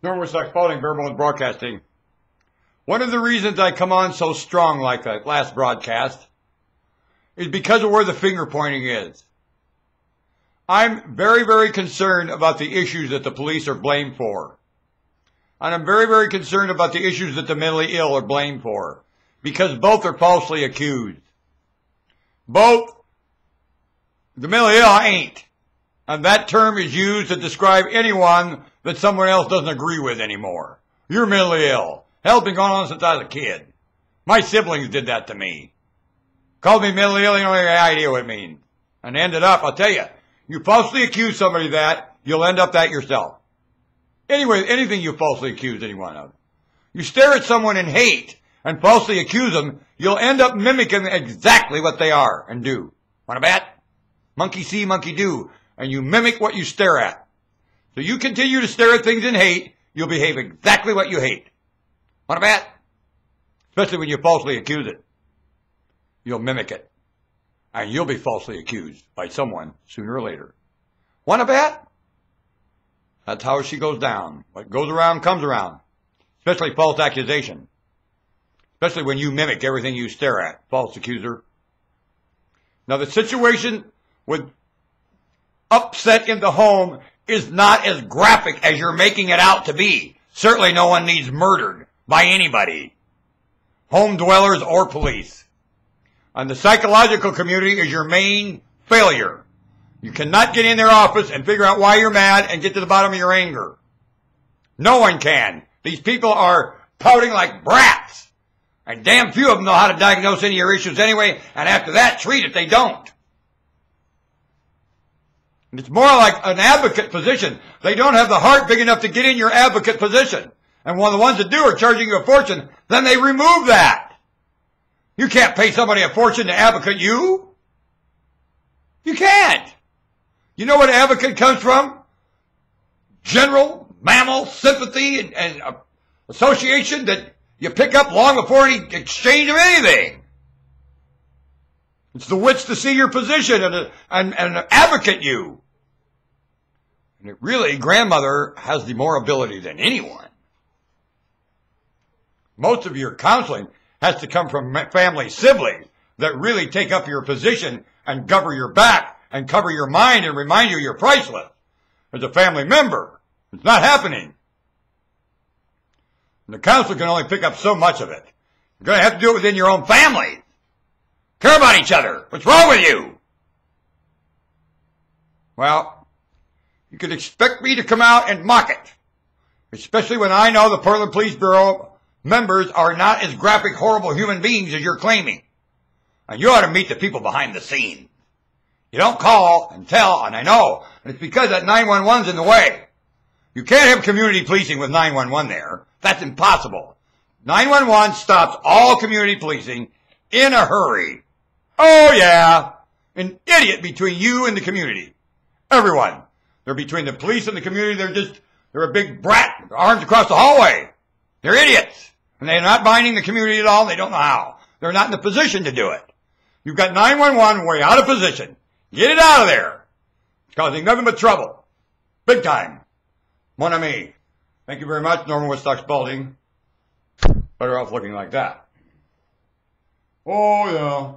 Norman Woodstock Spalding, Barebones Broadcasting. One of the reasons I come on so strong like that last broadcast is because of where the finger pointing is. I'm very, very concerned about the issues that the police are blamed for. And I'm very, very concerned about the issues that the mentally ill are blamed for. Because both are falsely accused. Both, the mentally ill ain't. And that term is used to describe anyone that someone else doesn't agree with anymore. You're mentally ill. Hell's been going on since I was a kid. My siblings did that to me. Called me mentally ill, you don't have any idea what it means. And ended up, I'll tell you, you falsely accuse somebody of that, you'll end up that yourself. Anyway, anything you falsely accuse anyone of. You stare at someone in hate and falsely accuse them, you'll end up mimicking exactly what they are and do. Want to bet? Monkey see, monkey do. And you mimic what you stare at. So you continue to stare at things in hate, you'll behave exactly what you hate. Want to bet? Especially when you falsely accuse it. You'll mimic it. And you'll be falsely accused by someone sooner or later. Want to bet? That's how she goes down. What goes around comes around. Especially false accusation. Especially when you mimic everything you stare at. False accuser. Now the situation with upset in the home is not as graphic as you're making it out to be. Certainly no one needs murdered by anybody. Home dwellers or police. And the psychological community is your main failure. You cannot get in their office and figure out why you're mad and get to the bottom of your anger. No one can. These people are pouting like brats. And damn few of them know how to diagnose any of your issues anyway, and after that, treat it. They don't. And it's more like an advocate position. They don't have the heart big enough to get in your advocate position. And when the ones that do are charging you a fortune, then they remove that. You can't pay somebody a fortune to advocate you. You can't. You know what advocate comes from? General, mammal, sympathy, and association that you pick up long before any exchange of anything. It's the wits to see your position and advocate you. And really, grandmother has the more ability than anyone. Most of your counseling has to come from family siblings that really take up your position and cover your back and cover your mind and remind you you're priceless. As a family member, it's not happening. And the counselor can only pick up so much of it. You're going to have to do it within your own family. Care about each other. What's wrong with you? Well, you can expect me to come out and mock it. Especially when I know the Portland Police Bureau members are not as graphic, horrible human beings as you're claiming. And you ought to meet the people behind the scenes. You don't call and tell, and I know. And it's because that 911's in the way. You can't have community policing with 911 there. That's impossible. 911 stops all community policing in a hurry. Oh, yeah. An idiot between you and the community. Everyone. They're between the police and the community. They're a big brat. Arms across the hallway. They're idiots. And they're not binding the community at all. They don't know how. They're not in the position to do it. You've got 911 way out of position. Get it out of there. It's causing nothing but trouble. Big time. Mon ami. Thank you very much, Norman Woodstock Spalding. Better off looking like that. Oh, yeah.